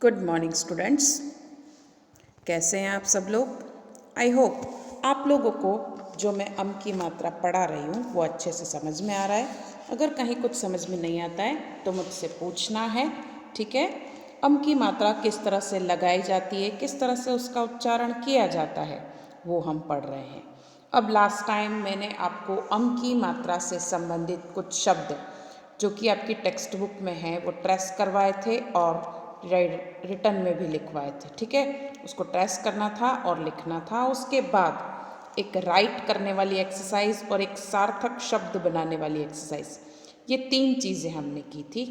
Good morning students, कैसे हैं आप सब लोग। आई होप आप लोगों को जो मैं अम की मात्रा पढ़ा रही हूँ वो अच्छे से समझ में आ रहा है। अगर कहीं कुछ समझ में नहीं आता है तो मुझसे पूछना है, ठीक है। अम की मात्रा किस तरह से लगाई जाती है, किस तरह से उसका उच्चारण किया जाता है, वो हम पढ़ रहे हैं। अब लास्ट टाइम मैंने आपको अम की मात्रा से संबंधित कुछ शब्द जो कि आपकी टेक्स्ट बुक में है वो ट्रेस करवाए थे और रिटर्न में भी लिखवाए थे, ठीक है। उसको ट्रेस करना था और लिखना था। उसके बाद एक राइट करने वाली एक्सरसाइज और एक सार्थक शब्द बनाने वाली एक्सरसाइज, ये 3 चीज़ें हमने की थी।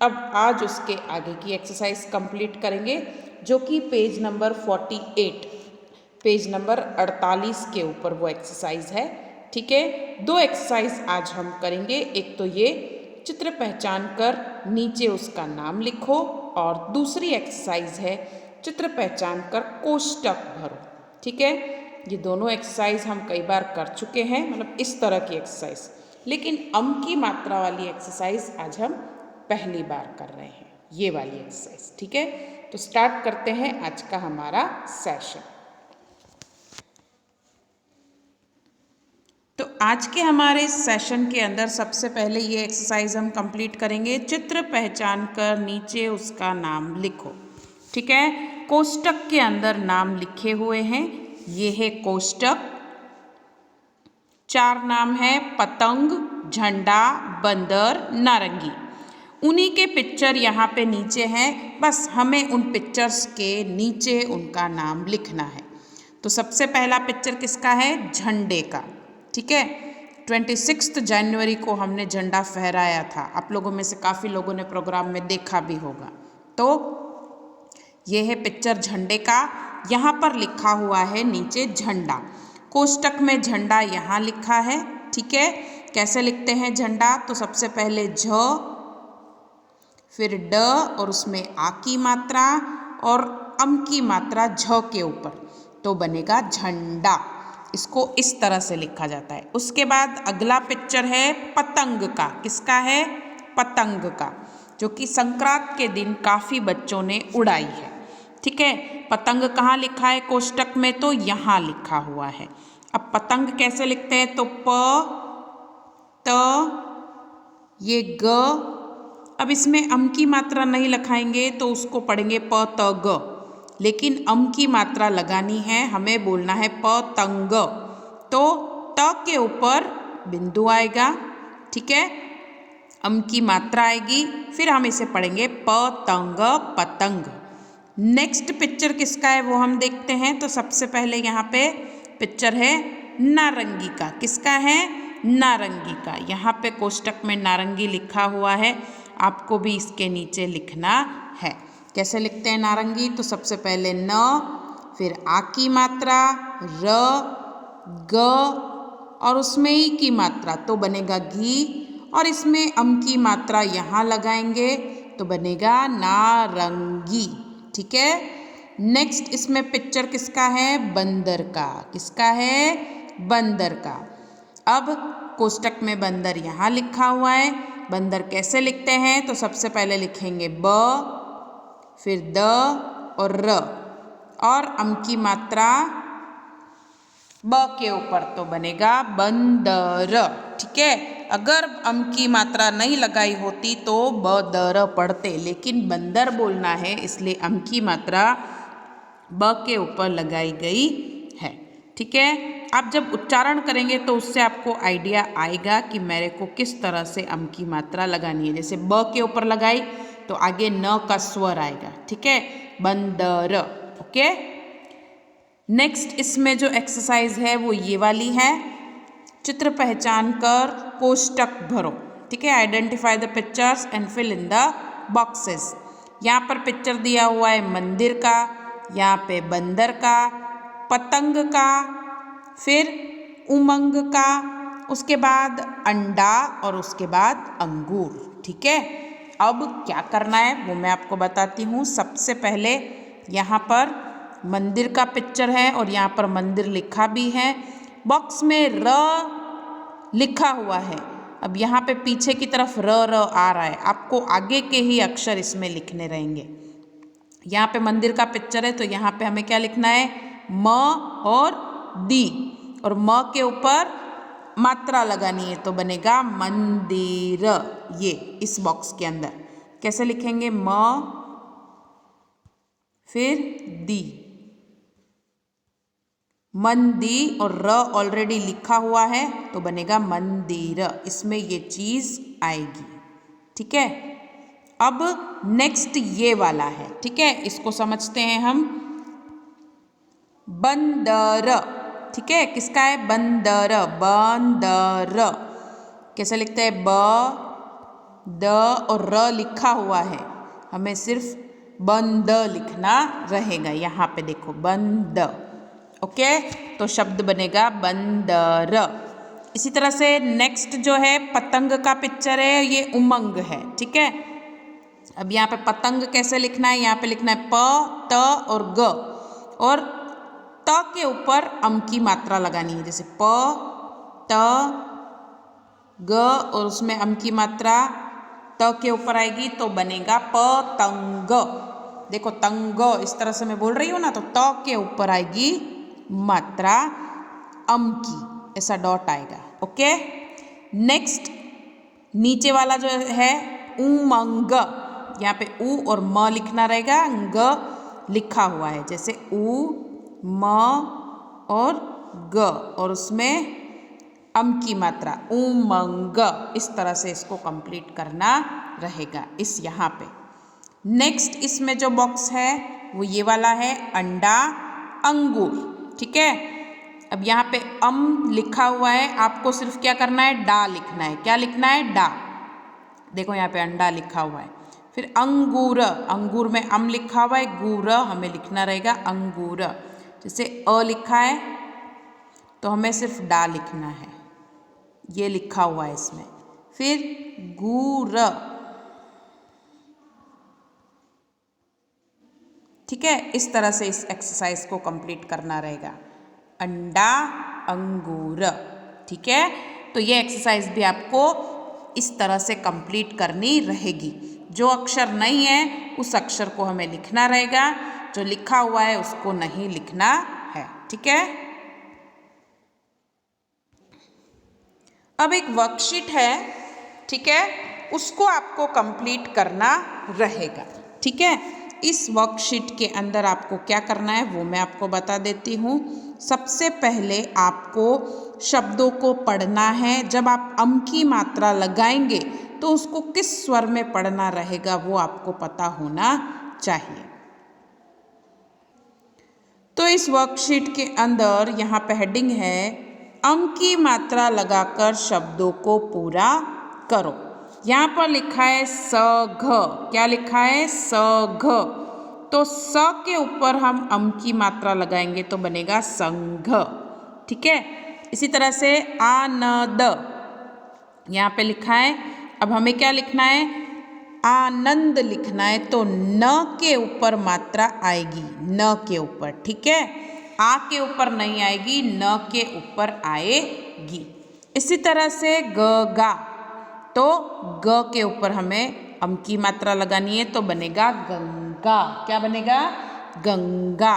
अब आज उसके आगे की एक्सरसाइज कंप्लीट करेंगे जो कि पेज नंबर 48, पेज नंबर 48 के ऊपर वो एक्सरसाइज है, ठीक है। 2 एक्सरसाइज आज हम करेंगे। एक तो ये चित्र पहचान कर नीचे उसका नाम लिखो और दूसरी एक्सरसाइज है चित्र पहचान कर कोष्टक भरो, ठीक है। ये दोनों एक्सरसाइज हम कई बार कर चुके हैं, मतलब इस तरह की एक्सरसाइज, लेकिन अम की मात्रा वाली एक्सरसाइज आज हम पहली बार कर रहे हैं, ये वाली एक्सरसाइज, ठीक है। तो स्टार्ट करते हैं आज का हमारा सेशन। तो आज के हमारे सेशन के अंदर सबसे पहले ये एक्सरसाइज हम कंप्लीट करेंगे। चित्र पहचान कर नीचे उसका नाम लिखो, ठीक है। कोष्टक के अंदर नाम लिखे हुए हैं, ये है कोष्टक। 4 नाम है पतंग, झंडा, बंदर, नारंगी। उन्हीं के पिक्चर यहाँ पे नीचे हैं, बस हमें उन पिक्चर्स के नीचे उनका नाम लिखना है। तो सबसे पहला पिक्चर किसका है? झंडे का, ठीक है। 26 जनवरी को हमने झंडा फहराया था, आप लोगों में से काफ़ी लोगों ने प्रोग्राम में देखा भी होगा। तो ये है पिक्चर झंडे का, यहाँ पर लिखा हुआ है नीचे झंडा। कोष्टक में झंडा यहाँ लिखा है, ठीक है। कैसे लिखते हैं झंडा? तो सबसे पहले झ, फिर ड और उसमें आ की मात्रा और अम की मात्रा झ के ऊपर, तो बनेगा झंडा। इसको इस तरह से लिखा जाता है। उसके बाद अगला पिक्चर है पतंग का। किसका है? पतंग का, जो कि संक्रांत के दिन काफ़ी बच्चों ने उड़ाई है, ठीक है। पतंग कहाँ लिखा है कोष्टक में? तो यहाँ लिखा हुआ है। अब पतंग कैसे लिखते हैं? तो प त, ये ग। अब इसमें अम की मात्रा नहीं लिखाएंगे तो उसको पढ़ेंगे प त ग, लेकिन अम की मात्रा लगानी है, हमें बोलना है पतंग। तो त के ऊपर बिंदु आएगा, ठीक है, अम की मात्रा आएगी, फिर हम इसे पढ़ेंगे पतंग, पतंग। नेक्स्ट पिक्चर किसका है वो हम देखते हैं। तो सबसे पहले यहाँ पे पिक्चर है नारंगी का। किसका है? नारंगी का। यहाँ पे कोष्टक में नारंगी लिखा हुआ है, आपको भी इसके नीचे लिखना है। कैसे लिखते हैं नारंगी? तो सबसे पहले न, फिर आ की मात्रा, र, ग और उसमें ई की मात्रा, तो बनेगा घी, और इसमें अम की मात्रा यहाँ लगाएंगे तो बनेगा नारंगी, ठीक है। नेक्स्ट इसमें पिक्चर किसका है? बंदर का। किसका है? बंदर का। अब कोष्टक में बंदर यहाँ लिखा हुआ है। बंदर कैसे लिखते हैं? तो सबसे पहले लिखेंगे ब, फिर द और र, और अम की मात्रा ब के ऊपर, तो बनेगा बंदर, ठीक है। अगर अम की मात्रा नहीं लगाई होती तो ब द र पढ़ते, लेकिन बंदर बोलना है इसलिए अम की मात्रा ब के ऊपर लगाई गई है, ठीक है। आप जब उच्चारण करेंगे तो उससे आपको आइडिया आएगा कि मेरे को किस तरह से अम की मात्रा लगानी है। जैसे ब के ऊपर लगाई तो आगे न का स्वर आएगा, ठीक है, बंदर, ओके। नेक्स्ट इसमें जो एक्सरसाइज है वो ये वाली है, चित्र पहचान कर कोष्टक भरो, ठीक है। Identify the pictures and fill in the boxes. यहाँ पर पिक्चर दिया हुआ है मंदिर का, यहाँ पे बंदर का, पतंग का, फिर उमंग का, उसके बाद अंडा और उसके बाद अंगूर, ठीक है। अब क्या करना है वो मैं आपको बताती हूँ। सबसे पहले यहाँ पर मंदिर का पिक्चर है और यहाँ पर मंदिर लिखा भी है। बॉक्स में र लिखा हुआ है। अब यहाँ पे पीछे की तरफ र आ रहा है, आपको आगे के ही अक्षर इसमें लिखने रहेंगे। यहाँ पे मंदिर का पिक्चर है तो यहाँ पे हमें क्या लिखना है, म और दी, और म के ऊपर मात्रा लगानी है तो बनेगा मंदिर। ये इस बॉक्स के अंदर कैसे लिखेंगे, म फिर दी, मंदी और र ऑलरेडी लिखा हुआ है तो बनेगा मंदिर, इसमें ये चीज आएगी। ठीक है, अब नेक्स्ट ये वाला है। ठीक है, इसको समझते हैं हम। बंदर, ठीक है, किसका है, बंदर, बंदर कैसे लिखते हैं, ब द और र लिखा हुआ है, हमें सिर्फ बंद लिखना रहेगा। यहाँ पे देखो बंद, ओके, तो शब्द बनेगा बंदर। इसी तरह से नेक्स्ट जो है पतंग का पिक्चर है, ये उमंग है। ठीक है, अब यहाँ पे पतंग कैसे लिखना है, यहाँ पे लिखना है प त और ग, और त के ऊपर अम की मात्रा लगानी है, जैसे प त ग और उसमें अम की मात्रा त के ऊपर आएगी तो बनेगा पतंग। देखो तंग इस तरह से मैं बोल रही हूँ ना, तो त के ऊपर आएगी मात्रा अम की, ऐसा डॉट आएगा। ओके, नेक्स्ट नीचे वाला जो है उमंग, यहाँ पे उ और म लिखना रहेगा, ग लिखा हुआ है, जैसे उ म और ग और उसमें अम की मात्रा उमंग, इस तरह से इसको कंप्लीट करना रहेगा इस यहाँ पे। नेक्स्ट इसमें जो बॉक्स है वो ये वाला है, अंडा अंगूर। ठीक है, अब यहाँ पे अम लिखा हुआ है, आपको सिर्फ क्या करना है, डा लिखना है। क्या लिखना है, डा। देखो यहाँ पे अंडा लिखा हुआ है। फिर अंगूर, अंगूर में अम लिखा हुआ है, गूर हमें लिखना रहेगा अंगूर। जैसे अ लिखा है तो हमें सिर्फ डा लिखना है, ये लिखा हुआ है इसमें। फिर गूर, ठीक है, इस तरह से इस एक्सरसाइज को कंप्लीट करना रहेगा, अंडा अंगूर। ठीक है, तो ये एक्सरसाइज भी आपको इस तरह से कंप्लीट करनी रहेगी। जो अक्षर नहीं है उस अक्षर को हमें लिखना रहेगा, जो लिखा हुआ है उसको नहीं लिखना है। ठीक है, अब एक वर्कशीट है, ठीक है, उसको आपको कंप्लीट करना रहेगा। ठीक है, इस वर्कशीट के अंदर आपको क्या करना है वो मैं आपको बता देती हूँ। सबसे पहले आपको शब्दों को पढ़ना है। जब आप अम की मात्रा लगाएंगे तो उसको किस स्वर में पढ़ना रहेगा वो आपको पता होना चाहिए। तो इस वर्कशीट के अंदर यहाँ पे हेडिंग है, अम की मात्रा लगाकर शब्दों को पूरा करो। यहाँ पर लिखा है स घ, क्या लिखा है, स घ, तो स के ऊपर हम अम की मात्रा लगाएंगे तो बनेगा संघ। ठीक है, इसी तरह से आनद, यहाँ पे लिखा है, अब हमें क्या लिखना है, आनंद लिखना है तो न के ऊपर मात्रा आएगी, न के ऊपर। ठीक है, आ के ऊपर नहीं आएगी, न के ऊपर आएगी। इसी तरह से गा, तो ग के ऊपर हमें अम की मात्रा लगानी है तो बनेगा गंगा। क्या बनेगा, गंगा।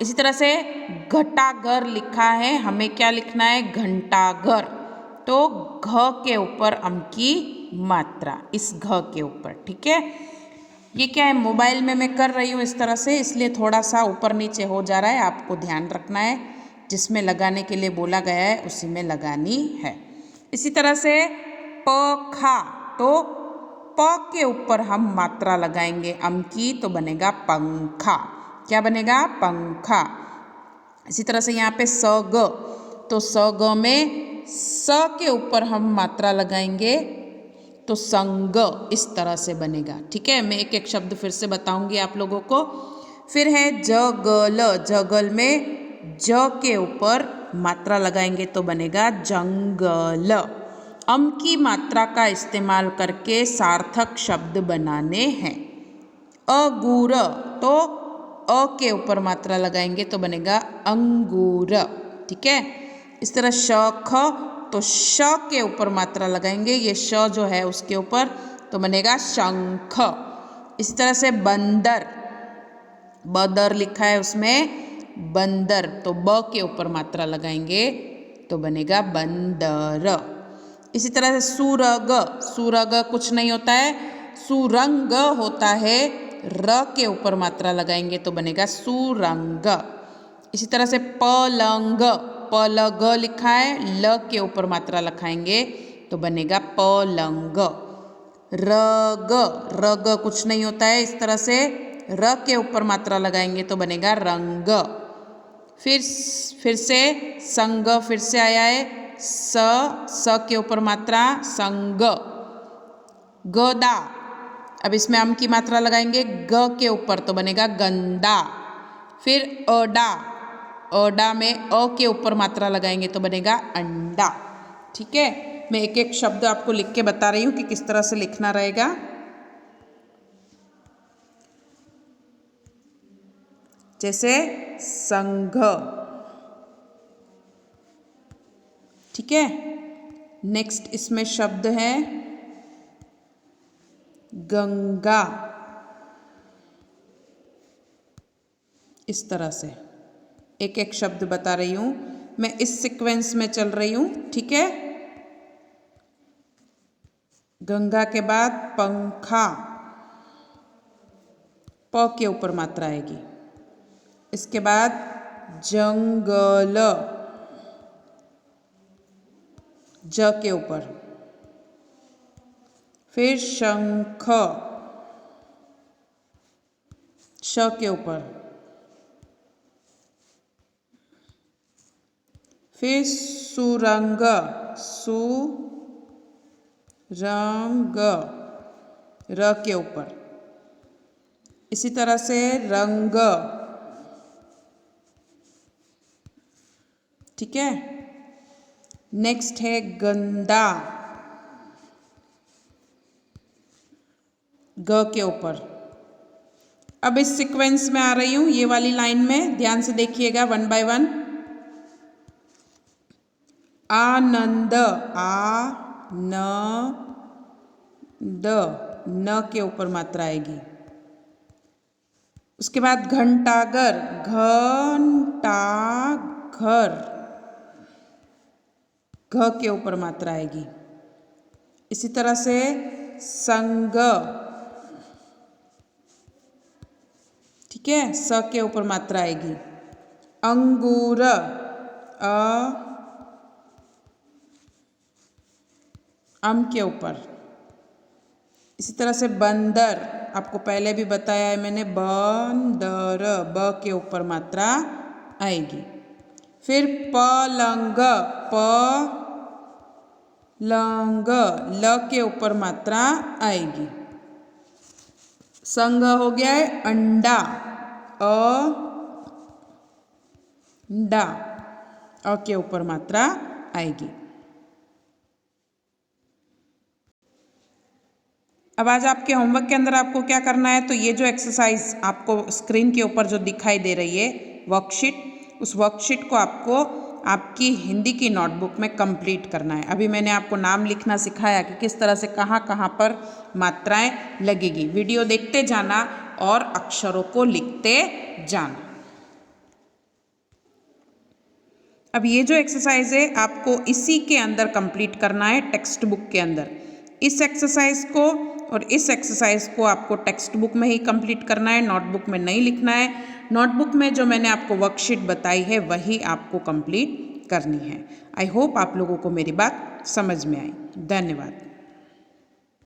इसी तरह से घटाघर लिखा है, हमें क्या लिखना है, घंटाघर, तो घ के ऊपर अम की मात्रा, इस घ के ऊपर। ठीक है, ये क्या है, मोबाइल में मैं कर रही हूँ इस तरह से, इसलिए थोड़ा सा ऊपर नीचे हो जा रहा है, आपको ध्यान रखना है, जिसमें लगाने के लिए बोला गया है उसी में लगानी है। इसी तरह से पखा, तो प के ऊपर हम मात्रा लगाएंगे अम की तो बनेगा पंखा। क्या बनेगा, पंखा। इसी तरह से यहाँ पे सग, तो सग में स के ऊपर हम मात्रा लगाएंगे तो संग, इस तरह से बनेगा। ठीक है, मैं एक एक शब्द फिर से बताऊंगी आप लोगों को। फिर है जगल, जगल में ज के ऊपर मात्रा लगाएंगे तो बनेगा जंगल। अम की मात्रा का इस्तेमाल करके सार्थक शब्द बनाने हैं। अगूर, तो अ के ऊपर मात्रा लगाएंगे तो बनेगा अंगूर। ठीक है, इस तरह शख, तो श के ऊपर मात्रा लगाएंगे, ये श जो है उसके ऊपर तो बनेगा शंख। इस तरह से बंदर, बदर लिखा है उसमें बंदर, तो ब के ऊपर मात्रा लगाएंगे तो बनेगा बंदर। इसी तरह से सुरग, सुरग कुछ नहीं होता है, सुरंग होता है, र के ऊपर मात्रा लगाएंगे तो बनेगा सुरंग। इसी तरह से पलंग, पलग लिखा है, ल के ऊपर मात्रा लगाएंगे तो बनेगा पलंग। रग, रग कुछ नहीं होता है, इस तरह से र के ऊपर मात्रा लगाएंगे तो बनेगा रंग। फिर से संग फिर से आया है, स के ऊपर मात्रा संग। गदा, अब इसमें अम की मात्रा लगाएंगे ग के ऊपर तो बनेगा गंदा। फिर अडा, अडा में अ के ऊपर मात्रा लगाएंगे तो बनेगा अंडा। ठीक है, मैं एक एक शब्द आपको लिख के बता रही हूँ कि किस तरह से लिखना रहेगा। जैसे संघ, ठीक है। नेक्स्ट इसमें शब्द है गंगा, इस तरह से एक एक शब्द बता रही हूं, मैं इस सीक्वेंस में चल रही हूं, ठीक है। गंगा के बाद पंखा, प के ऊपर मात्रा आएगी। इसके बाद जंगल, ज के ऊपर। फिर शंख, श के ऊपर। फिर सुरंग, रंग, र के ऊपर। इसी तरह से रंग, ठीक है। नेक्स्ट है गंदा, ग के ऊपर। अब इस सीक्वेंस में आ रही हूं, ये वाली लाइन में ध्यान से देखिएगा, वन बाय वन। आनंद, आ न द, न के ऊपर मात्रा आएगी। उसके बाद घंटाघर, घंटाघर, घ के ऊपर मात्रा आएगी। इसी तरह से संग, ठीक है, स के ऊपर मात्रा आएगी। अंगूर, अम के ऊपर। इसी तरह से बंदर, आपको पहले भी बताया है मैंने, बंदर, ब के ऊपर मात्रा आएगी। फिर पलंग, पलंग, ल के ऊपर मात्रा आएगी। संग हो गया है अंडा, अंडा, अ के ऊपर मात्रा आएगी। अब आज आपके होमवर्क के अंदर आपको क्या करना है, तो ये जो एक्सरसाइज आपको स्क्रीन के ऊपर जो दिखाई दे रही है वर्कशीट, उस वर्कशीट को आपको आपकी हिंदी की नोटबुक में कंप्लीट करना है। अभी मैंने आपको नाम लिखना सिखाया कि किस तरह से कहाँ कहाँ पर मात्राएं लगेगी। वीडियो देखते जाना और अक्षरों को लिखते जाना। अब ये जो एक्सरसाइज है आपको इसी के अंदर कंप्लीट करना है, टेक्स्ट बुक के अंदर। इस एक्सरसाइज को और इस एक्सरसाइज को आपको टेक्स्ट बुक में ही कंप्लीट करना है, नोटबुक में नहीं लिखना है। नोटबुक में जो मैंने आपको वर्कशीट बताई है वही आपको कंप्लीट करनी है। आई होप आप लोगों को मेरी बात समझ में आई। धन्यवाद।